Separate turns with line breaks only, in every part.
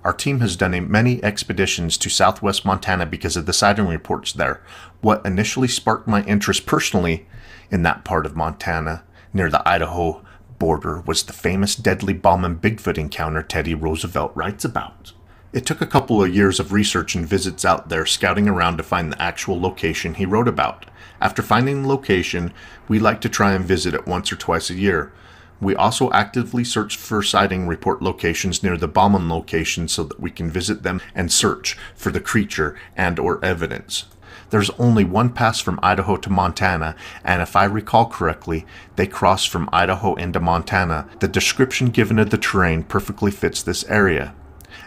Our team has done many expeditions to southwest Montana because of the sighting reports there. What initially sparked my interest personally in that part of Montana, near the Idaho border, was the famous deadly bomb and Bigfoot encounter Teddy Roosevelt writes about. It took a couple of years of research and visits out there scouting around to find the actual location he wrote about. After finding the location, we like to try and visit it once or twice a year. We also actively search for sighting report locations near the bombing location so that we can visit them and search for the creature and or evidence. There's only one pass from Idaho to Montana, and if I recall correctly, they cross from Idaho into Montana. The description given of the terrain perfectly fits this area.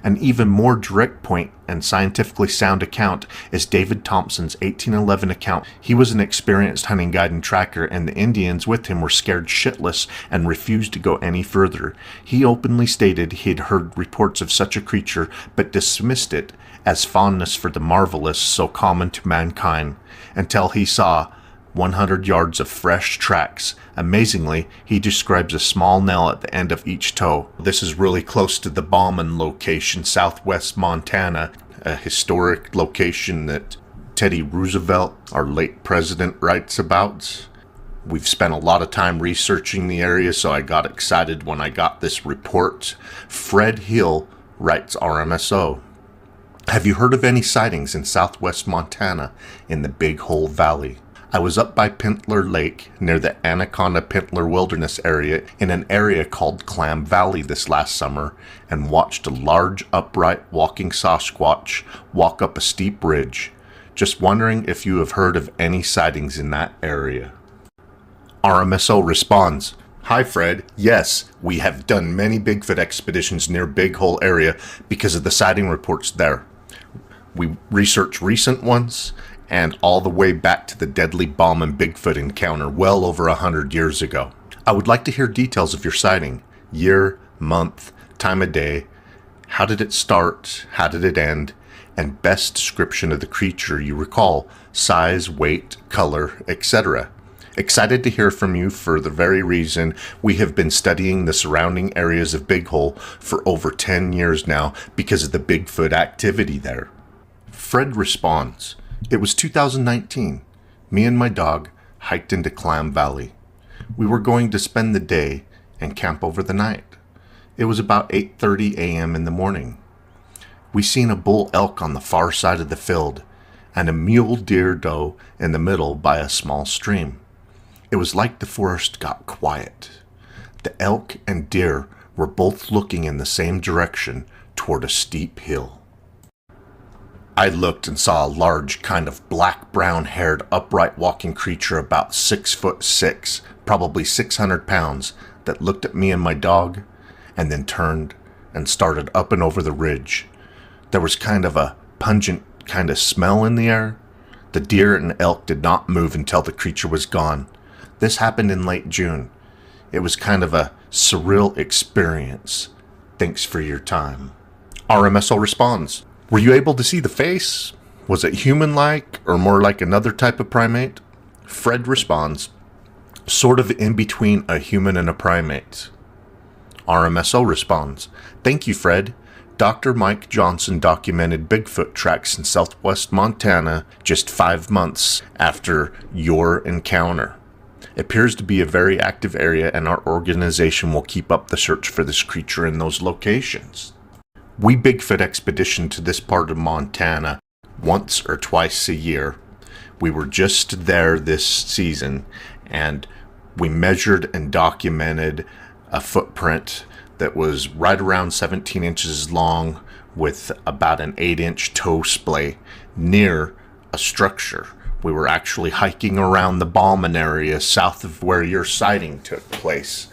An even more direct point and scientifically sound account is David Thompson's 1811 account. He was an experienced hunting guide and tracker, and the Indians with him were scared shitless and refused to go any further. He openly stated he'd heard reports of such a creature, but dismissed it as fondness for the marvelous so common to mankind, until he saw 100 yards of fresh tracks. Amazingly, he describes a small nail at the end of each toe. This is really close to the bombing location, southwest Montana, a historic location that Teddy Roosevelt, our late president, writes about. We've spent a lot of time researching the area, so I got excited when I got this report. Fred Hill writes RMSO. Have you heard of any sightings in southwest Montana in the Big Hole Valley? I was up by Pintler Lake near the Anaconda Pintler Wilderness area in an area called Clam Valley this last summer and watched a large upright walking Sasquatch walk up a steep ridge. Just wondering if you have heard of any sightings in that area. RMSO responds, Hi Fred, yes, we have done many Bigfoot expeditions near Big Hole area because of the sighting reports there. We research recent ones and all the way back to the deadly bomb and Bigfoot encounter well over 100 years ago. I would like to hear details of your sighting. Year, month, time of day, how did it start, how did it end, and best description of the creature you recall, size, weight, color, etc. Excited to hear from you for the very reason we have been studying the surrounding areas of Big Hole for over 10 years now because of the Bigfoot activity there. Fred responds, It was 2019. Me and my dog hiked into Clam Valley. We were going to spend the day and camp over the night. It was about 8:30 a.m. in the morning. We seen a bull elk on the far side of the field and a mule deer doe in the middle by a small stream. It was like the forest got quiet. The elk and deer were both looking in the same direction toward a steep hill. I looked and saw a large, kind of black-brown haired, upright walking creature about 6'6", probably 600 pounds, that looked at me and my dog, and then turned and started up and over the ridge. There was kind of a pungent kind of smell in the air. The deer and elk did not move until the creature was gone. This happened in late June. It was kind of a surreal experience. Thanks for your time. RMSO responds, Were you able to see the face? Was it human-like or more like another type of primate? Fred responds, Sort of in between a human and a primate. RMSO responds, Thank you, Fred. Dr. Mike Johnson documented Bigfoot tracks in southwest Montana just 5 months after your encounter. It appears to be a very active area, and our organization will keep up the search for this creature in those locations. We Bigfoot expedition to this part of Montana once or twice a year. We were just there this season, and we measured and documented a footprint that was right around 17 inches long with about an 8-inch toe splay near a structure. We were actually hiking around the bombing area south of where your sighting took place.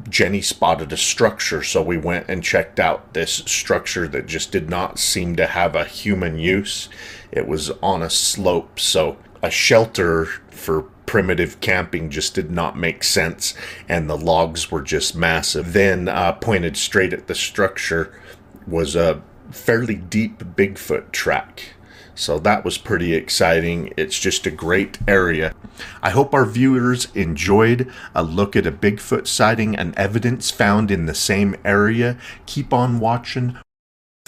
Jenny spotted a structure, so we went and checked out this structure that just did not seem to have a human use. It was on a slope, so a shelter for primitive camping just did not make sense, and the logs were just massive. Then pointed straight at the structure was a fairly deep Bigfoot track. So that was pretty exciting. It's just a great area. I hope our viewers enjoyed a look at a Bigfoot sighting and evidence found in the same area. Keep on watching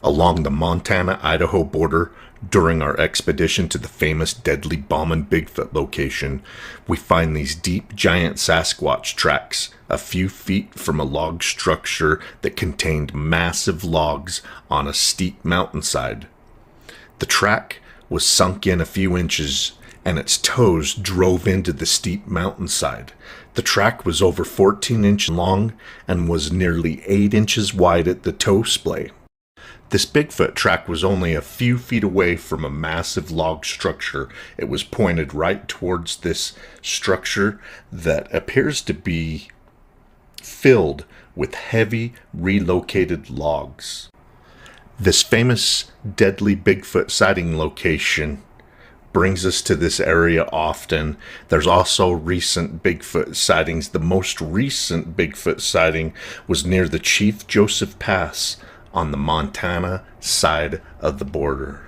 Along the Montana-Idaho border, during our expedition to the famous Deadly Bombin' Bigfoot location, we find these deep giant Sasquatch tracks a few feet from a log structure that contained massive logs on a steep mountainside. The track was sunk in a few inches, and its toes drove into the steep mountainside. The track was over 14 inches long and was nearly 8 inches wide at the toe splay. This Bigfoot track was only a few feet away from a massive log structure. It was pointed right towards this structure that appears to be filled with heavy relocated logs. This famous deadly Bigfoot sighting location brings us to this area often. There's also recent Bigfoot sightings. The most recent Bigfoot sighting was near the Chief Joseph Pass on the Montana side of the border.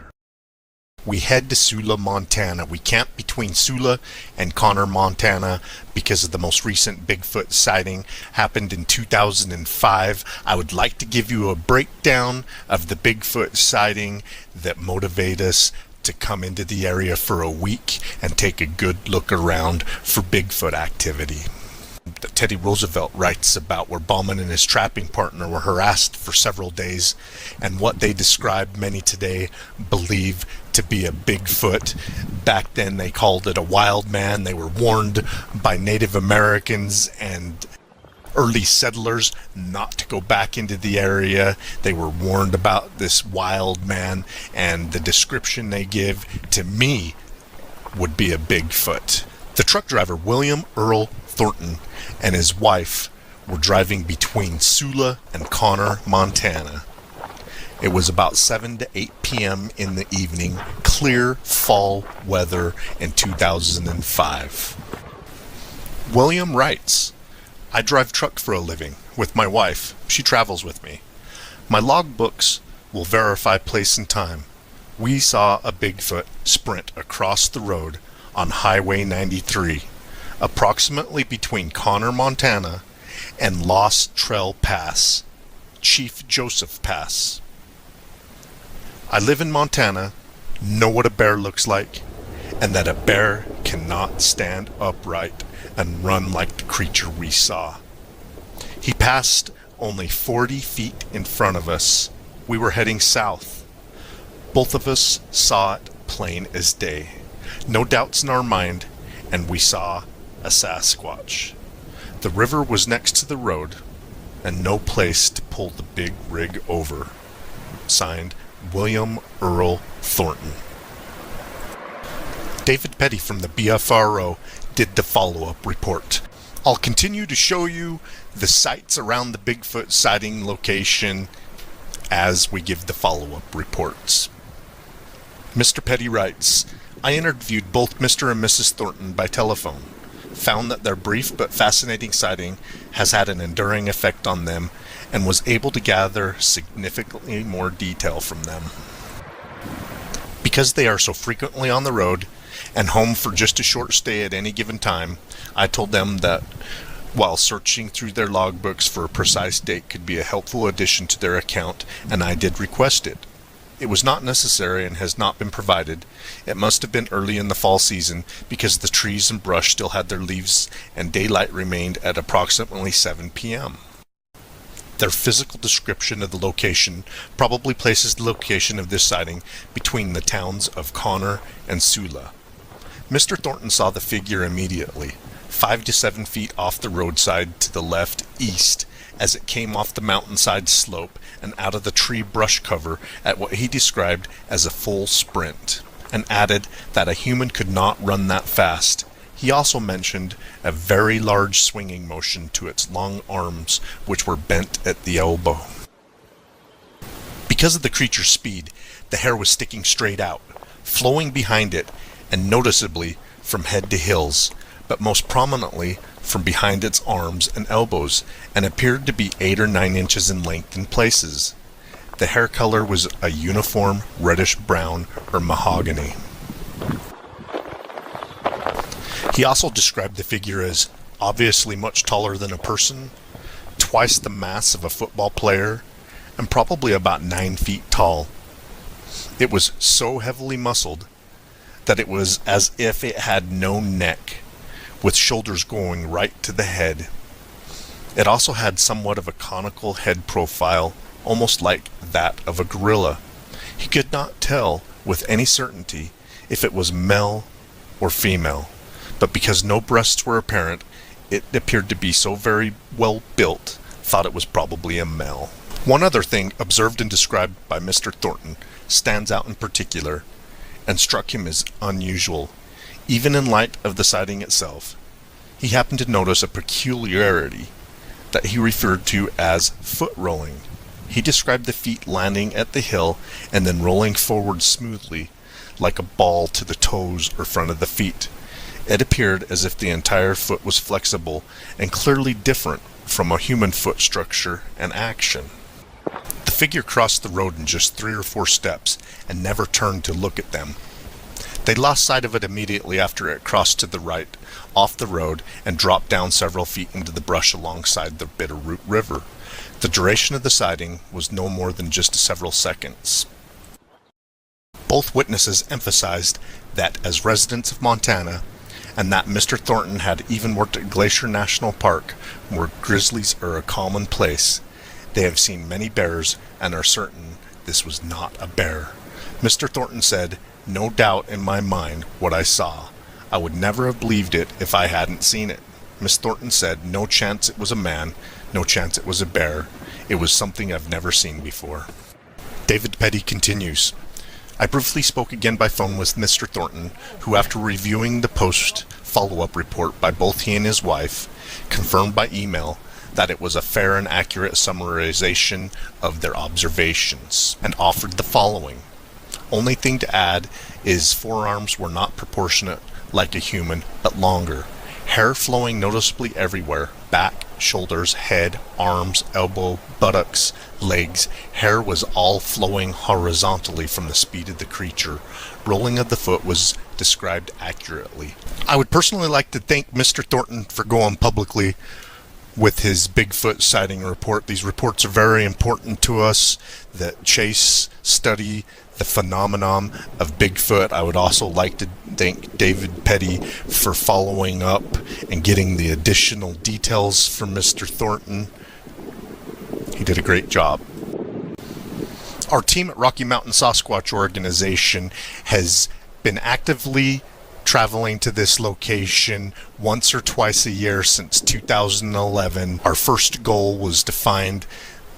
We head to Sula, Montana. We camp between Sula and Connor, Montana, because of the most recent Bigfoot sighting happened in 2005. I would like to give you a breakdown of the Bigfoot sighting that motivated us to come into the area for a week and take a good look around for Bigfoot activity. Teddy Roosevelt writes about where Bauman and his trapping partner were harassed for several days, and what they describe many today believe to be a Bigfoot. Back then they called it a wild man. They were warned by Native Americans and early settlers not to go back into the area. They were warned about this wild man, and the description they give to me would be a Bigfoot. The truck driver, William Earl Thornton, and his wife were driving between Sula and Connor, Montana. It was about 7 to 8 p.m. in the evening, clear fall weather in 2005. William writes, "I drive truck for a living with my wife. She travels with me. My logbooks will verify place and time. We saw a Bigfoot sprint across the road on Highway 93, approximately between Connor, Montana, and Lost Trail Pass, Chief Joseph Pass. I live in Montana, know what a bear looks like, and that a bear cannot stand upright and run like the creature we saw. He passed only 40 feet in front of us. We were heading south. Both of us saw it plain as day. No doubts in our mind, and we saw a Sasquatch. The river was next to the road, and no place to pull the big rig over. Signed, William Earl Thornton." David Petty from the BFRO did the follow-up report. I'll continue to show you the sites around the Bigfoot sighting location as we give the follow-up reports. Mr. Petty writes, "I interviewed both Mr. and Mrs. Thornton by telephone, found that their brief but fascinating sighting has had an enduring effect on them, and was able to gather significantly more detail from them. Because they are so frequently on the road and home for just a short stay at any given time, I told them that while searching through their logbooks for a precise date could be a helpful addition to their account, and I did request it. It was not necessary and has not been provided. It must have been early in the fall season because the trees and brush still had their leaves and daylight remained at approximately 7 p.m. Their physical description of the location probably places the location of this sighting between the towns of Connor and Sula. Mr. Thornton saw the figure immediately, 5 to 7 feet off the roadside to the left east, as it came off the mountainside slope and out of the tree brush cover at what he described as a full sprint, and added that a human could not run that fast. He also mentioned a very large swinging motion to its long arms, which were bent at the elbow. Because of the creature's speed, the hair was sticking straight out, flowing behind it, and noticeably from head to heels, but most prominently from behind its arms and elbows, and appeared to be 8 or 9 inches in length in places. The hair color was a uniform reddish brown or mahogany. He also described the figure as obviously much taller than a person, twice the mass of a football player, and probably about 9 feet tall. It was so heavily muscled that it was as if it had no neck, with shoulders going right to the head. It also had somewhat of a conical head profile, almost like that of a gorilla. He could not tell with any certainty if it was male or female, but because no breasts were apparent, it appeared to be so very well built, thought it was probably a male. One other thing observed and described by Mr. Thornton stands out in particular and struck him as unusual, even in light of the sighting itself. He happened to notice a peculiarity that he referred to as foot rolling. He described the feet landing at the hill and then rolling forward smoothly, like a ball to the toes or front of the feet. It appeared as if the entire foot was flexible and clearly different from a human foot structure and action. The figure crossed the road in just 3 or 4 steps and never turned to look at them. They lost sight of it immediately after it crossed to the right, off the road, and dropped down several feet into the brush alongside the Bitterroot River. The duration of the sighting was no more than just several seconds. Both witnesses emphasized that as residents of Montana, and that Mr. Thornton had even worked at Glacier National Park, where grizzlies are a commonplace, they have seen many bears and are certain this was not a bear. Mr. Thornton said, "No doubt in my mind what I saw. I would never have believed it if I hadn't seen it." Miss Thornton said, "No chance it was a man, no chance it was a bear. It was something I've never seen before." David Petty continues, "I briefly spoke again by phone with Mr. Thornton, who after reviewing the post follow-up report by both he and his wife, confirmed by email that it was a fair and accurate summarization of their observations, and offered the following. Only thing to add is forearms were not proportionate like a human, but longer. Hair flowing noticeably everywhere, back, shoulders, head, arms, elbow, buttocks, legs. Hair was all flowing horizontally from the speed of the creature. Rolling of the foot was described accurately." I would personally like to thank Mr. Thornton for going publicly with his Bigfoot sighting report. These reports are very important to us that chase, study the phenomenon of Bigfoot. I would also like to thank David Petty for following up and getting the additional details from Mr. Thornton. He did a great job. Our team at Rocky Mountain Sasquatch Organization has been actively traveling to this location once or twice a year since 2011. Our first goal was to find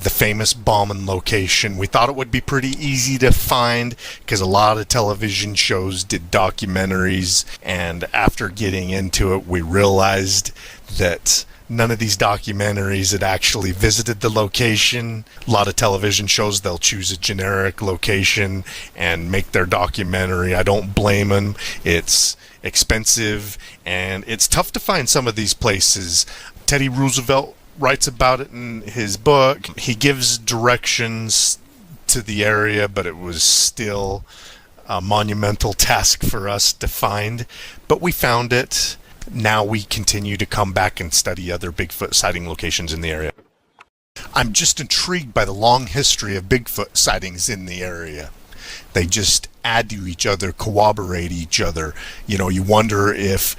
the famous Bauman location. We thought it would be pretty easy to find because a lot of television shows did documentaries, and after getting into it we realized that none of these documentaries had actually visited the location. A lot of television shows, they'll choose a generic location and make their documentary. I don't blame them. It's expensive and it's tough to find some of these places. Teddy Roosevelt writes about it in his book. He gives directions to the area, but it was still a monumental task for us to find. But we found it. Now we continue to come back and study other Bigfoot sighting locations in the area. I'm just intrigued by the long history of Bigfoot sightings in the area. They just add to each other, corroborate each other. You know, you wonder if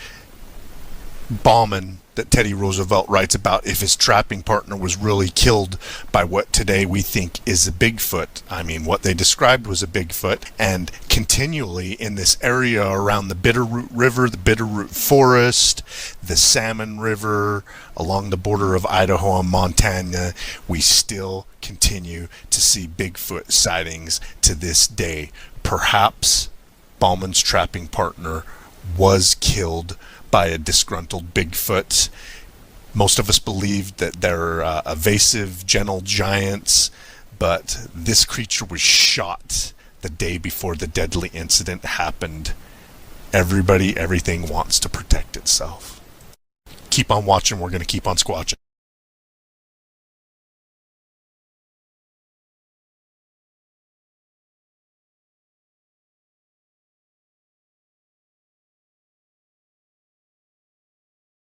Bauman, that Teddy Roosevelt writes about, if his trapping partner was really killed by what today we think is a Bigfoot. I mean, what they described was a Bigfoot, and continually in this area around the Bitterroot River, the Bitterroot Forest, the Salmon River, along the border of Idaho and Montana, we still continue to see Bigfoot sightings to this day. Perhaps Bauman's trapping partner was killed by a disgruntled Bigfoot. Most of us believe that they're evasive, gentle giants, but this creature was shot the day before the deadly incident happened. Everything wants to protect itself. Keep on watching. We're going to keep on squatching.